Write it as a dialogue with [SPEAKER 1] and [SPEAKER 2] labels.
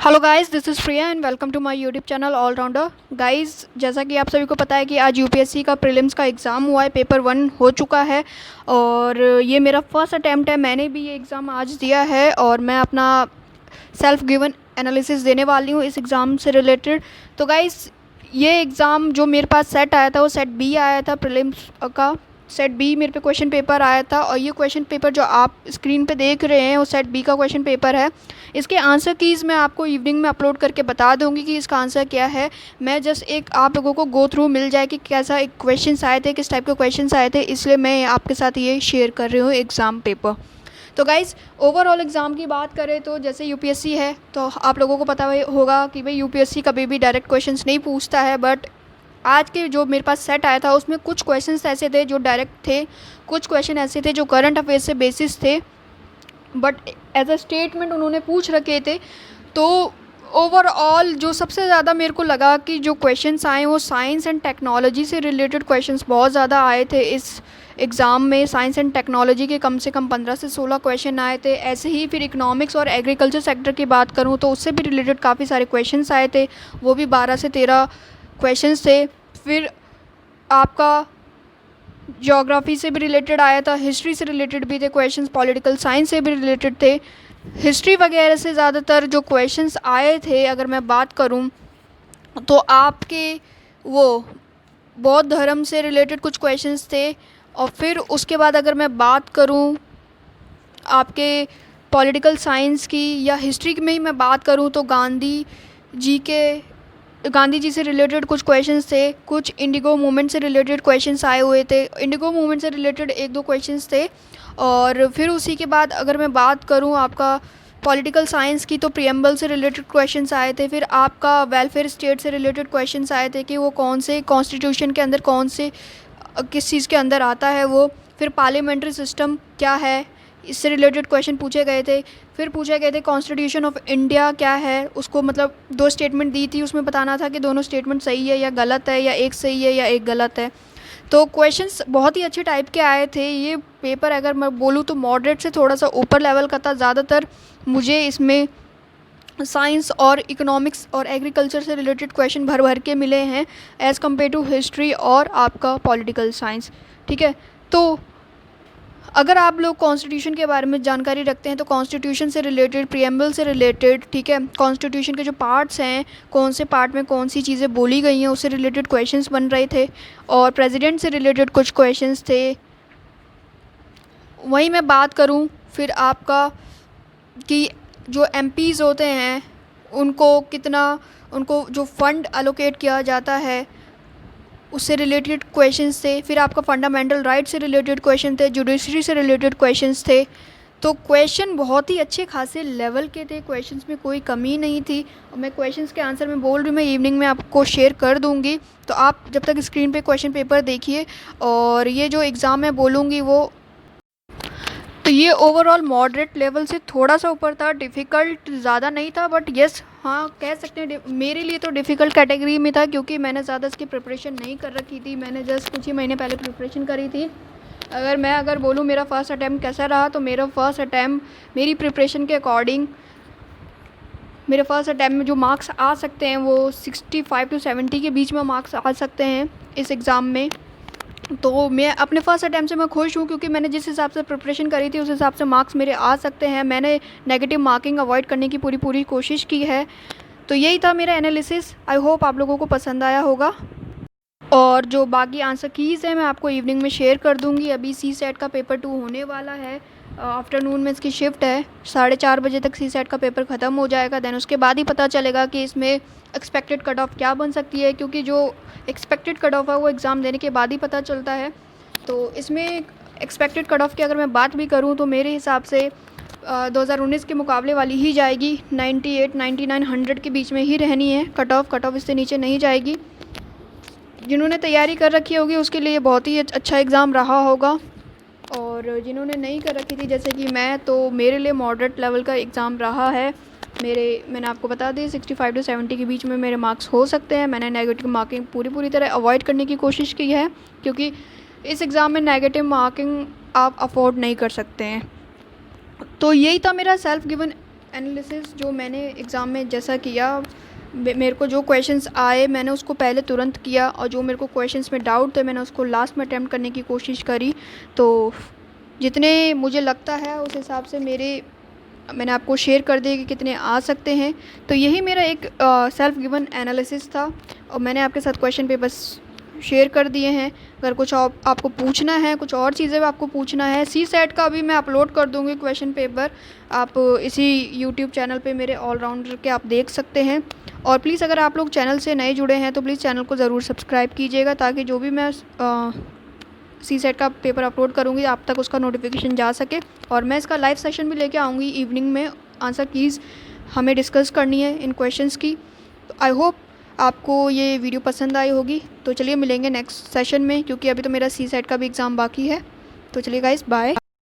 [SPEAKER 1] Hello guys, this is Priya and welcome to my YouTube channel allrounder. Guys, जैसा कि आप सभी को पता है कि आज यूपीएससी का प्रीलिम्स का एग्ज़ाम हुआ है, पेपर 1 हो चुका है और ये मेरा फर्स्ट अटैम्प्ट है। मैंने भी ये एग्ज़ाम आज दिया है और मैं अपना सेल्फ गिवन एनालिसिस देने वाली हूँ इस एग्ज़ाम से रिलेटेड। तो गाइस, ये एग्ज़ाम जो मेरे पास सेट आया था वो सेट बी आया था, प्रीलिम्स का सेट बी मेरे पे क्वेश्चन पेपर आया था और ये क्वेश्चन पेपर जो आप स्क्रीन पे देख रहे हैं वो सेट बी का क्वेश्चन पेपर है। इसके आंसर कीज़ मैं आपको इवनिंग में अपलोड करके बता दूंगी कि इसका आंसर क्या है। मैं जस्ट एक आप लोगों को गो थ्रू मिल जाए कि कैसा एक क्वेश्चन आए थे, किस टाइप के क्वेश्चन आए थे, इसलिए मैं आपके साथ ये शेयर कर रही हूँ एग्ज़ाम पेपर। तो गाइज़, ओवरऑल एग्ज़ाम की बात करें तो जैसे यूपीएससी है तो आप लोगों को पता होगा कि भाई यूपीएससी कभी भी डायरेक्ट क्वेश्चंस नहीं पूछता है, बट आज के जो मेरे पास सेट आया था उसमें कुछ क्वेश्चंस ऐसे थे जो डायरेक्ट थे, कुछ क्वेश्चन ऐसे थे जो करंट अफेयर्स से बेसिस थे, बट एज अ स्टेटमेंट उन्होंने पूछ रखे थे। तो ओवरऑल जो सबसे ज़्यादा मेरे को लगा कि जो क्वेश्चंस आए वो साइंस एंड टेक्नोलॉजी से रिलेटेड क्वेश्चंस बहुत ज़्यादा आए थे इस एग्ज़ाम में। साइंस एंड टेक्नोलॉजी के कम से कम 15 से 16 क्वेश्चन आए थे। ऐसे ही फिर इकोनॉमिक्स और एग्रीकल्चर सेक्टर की बात करूँ तो उससे भी रिलेटेड काफ़ी सारे क्वेश्चंस आए थे, वो भी 12 से 13 क्वेश्चंस थे। फिर आपका ज्योग्राफी से भी रिलेटेड आया था, हिस्ट्री से रिलेटेड भी थे क्वेश्चंस, पॉलिटिकल साइंस से भी रिलेटेड थे। हिस्ट्री वगैरह से ज़्यादातर जो क्वेश्चंस आए थे अगर मैं बात करूं तो आपके वो बौद्ध धर्म से रिलेटेड कुछ क्वेश्चंस थे। और फिर उसके बाद अगर मैं बात करूं आपके पॉलिटिकल साइंस की या हिस्ट्री में ही मैं बात करूं तो गांधी जी से रिलेटेड कुछ क्वेश्चंस थे, कुछ इंडिगो मूवमेंट से रिलेटेड क्वेश्चंस आए हुए थे। इंडिगो मूवमेंट से रिलेटेड एक दो क्वेश्चंस थे। और फिर उसी के बाद अगर मैं बात करूं आपका पॉलिटिकल साइंस की तो प्रियम्बल से रिलेटेड क्वेश्चंस आए थे। फिर आपका वेलफेयर स्टेट से रिलेटेड क्वेश्चंस आए थे कि वो कौन से कॉन्स्टिट्यूशन के अंदर कौन से किस चीज़ के अंदर आता है वो। फिर पार्लियामेंट्री सिस्टम क्या है, इससे रिलेटेड क्वेश्चन पूछे गए थे। फिर पूछे गए थे कॉन्स्टिट्यूशन ऑफ इंडिया क्या है, उसको मतलब दो स्टेटमेंट दी थी, उसमें बताना था कि दोनों स्टेटमेंट सही है या गलत है, या एक सही है या एक गलत है। तो क्वेश्चंस बहुत ही अच्छे टाइप के आए थे। ये पेपर अगर मैं बोलूँ तो मॉडरेट से थोड़ा सा ऊपर लेवल का था। ज़्यादातर मुझे इसमें साइंस और इकोनॉमिक्स और एग्रीकल्चर से रिलेटेड क्वेश्चन भर भर के मिले हैं एज़ कम्पेयर टू हिस्ट्री और आपका पॉलिटिकल साइंस। ठीक है, तो अगर आप लोग कॉन्स्टिट्यूशन के बारे में जानकारी रखते हैं तो कॉन्स्टिट्यूशन से रिलेटेड, प्रियम्बल से रिलेटेड, ठीक है, कॉन्स्टिट्यूशन के जो पार्ट्स हैं, कौन से पार्ट में कौन सी चीज़ें बोली गई हैं, उससे रिलेटेड क्वेश्चंस बन रहे थे। और प्रेसिडेंट से रिलेटेड कुछ क्वेश्चंस थे। वहीं मैं बात करूं फिर आपका कि जो एमपीज़ होते हैं उनको जो फंड अलोकेट किया जाता है उससे रिलेटेड क्वेश्चंस थे। फिर आपका फंडामेंटल राइट से रिलेटेड क्वेश्चन थे, जुडिशरी से रिलेटेड क्वेश्चंस थे। तो क्वेश्चन बहुत ही अच्छे खासे लेवल के थे, क्वेश्चंस में कोई कमी नहीं थी। और मैं क्वेश्चंस के आंसर में बोल रही हूँ, मैं इवनिंग में आपको शेयर कर दूँगी, तो आप जब तक स्क्रीन पे क्वेश्चन पेपर देखिए। और ये जो एग्ज़ाम मैं बोलूँगी वो, तो ये ओवरऑल मॉडरेट लेवल से थोड़ा सा ऊपर था, डिफ़िकल्ट ज़्यादा नहीं था, बट येस हाँ कह सकते हैं मेरे लिए तो डिफ़िकल्ट कैटेगरी में था, क्योंकि मैंने ज़्यादा इसकी प्रिपरेशन नहीं कर रखी थी। मैंने जस्ट कुछ ही महीने पहले प्रिपरेशन करी थी। अगर बोलूँ मेरा फ़र्स्ट अटैम्प्ट कैसा रहा, तो मेरा फ़र्स्ट अटैम्प्ट मेरी प्रिपरेशन के अकॉर्डिंग मेरे फर्स्ट अटैम्प्ट में जो मार्क्स आ सकते हैं वो 65 to 70 के बीच में मार्क्स आ सकते हैं इस एग्ज़ाम में। तो मैं अपने फर्स्ट अटैम्प्ट से मैं खुश हूँ, क्योंकि मैंने जिस हिसाब से प्रिपरेशन करी थी उस हिसाब से मार्क्स मेरे आ सकते हैं। मैंने नेगेटिव मार्किंग अवॉइड करने की पूरी कोशिश की है। तो यही था मेरा एनालिसिस। आई होप आप लोगों को पसंद आया होगा। और जो बाकी आंसर कीज़ है मैं आपको इवनिंग में शेयर कर दूंगी। अभी सी सेट का पेपर 2 होने वाला है, आफ्टरनून में इसकी शिफ्ट है, 4:30 बजे तक सी सेट का पेपर ख़त्म हो जाएगा। देन उसके बाद ही पता चलेगा कि इसमें एक्सपेक्टेड कट ऑफ क्या बन सकती है, क्योंकि जो एक्सपेक्टेड कट ऑफ है वो एग्ज़ाम देने के बाद ही पता चलता है। तो इसमें एक्सपेक्टेड कट ऑफ की अगर मैं बात भी करूँ तो मेरे हिसाब से 2019 के मुकाबले वाली ही जाएगी। 98, 99, 100 के बीच में ही रहनी है कट ऑफ इससे नीचे नहीं जाएगी। जिन्होंने तैयारी कर रखी होगी उसके लिए बहुत ही अच्छा एग्ज़ाम रहा होगा, और जिन्होंने नहीं कर रखी थी जैसे कि मैं, तो मेरे लिए मॉडरेट लेवल का एग्ज़ाम रहा है। मैंने आपको बता दी 65 to 70 के बीच में मेरे मार्क्स हो सकते हैं। मैंने नेगेटिव मार्किंग पूरी तरह अवॉइड करने की कोशिश की है, क्योंकि इस एग्ज़ाम में नेगेटिव मार्किंग आप अफोर्ड नहीं कर सकते हैं। तो यही था मेरा सेल्फ गिवन एनालिसिस जो मैंने एग्ज़ाम में जैसा किया, मेरे को जो क्वेश्चंस आए मैंने उसको पहले तुरंत किया, और जो मेरे को क्वेश्चंस में डाउट थे मैंने उसको लास्ट में अटैम्प्ट करने की कोशिश करी। तो जितने मुझे लगता है उस हिसाब से मैंने आपको शेयर कर दिए कि कितने आ सकते हैं। तो यही मेरा एक सेल्फ गिवन एनालिसिस था, और मैंने आपके साथ क्वेश्चन पेपर्स शेयर कर दिए हैं। अगर कुछ और आपको पूछना है, कुछ और चीज़ें आपको पूछना है, CSAT का भी मैं अपलोड कर दूँगी क्वेश्चन पेपर, आप इसी यूट्यूब चैनल पे मेरे ऑलराउंडर के आप देख सकते हैं। और प्लीज़ अगर आप लोग चैनल से नए जुड़े हैं तो प्लीज़ चैनल को ज़रूर सब्सक्राइब कीजिएगा, ताकि जो भी मैं CSAT का पेपर अपलोड करूँगी आप तक उसका नोटिफिकेशन जा सके। और मैं इसका लाइव सेशन भी लेके आऊँगी इवनिंग में, आंसर कीज़ हमें डिस्कस करनी है इन क्वेश्चंस की। तो आई होप आपको ये वीडियो पसंद आई होगी। तो चलिए मिलेंगे नेक्स्ट सेशन में, क्योंकि अभी तो मेरा CSAT का भी एग्ज़ाम बाकी है। तो चलिए गाइस, बाय।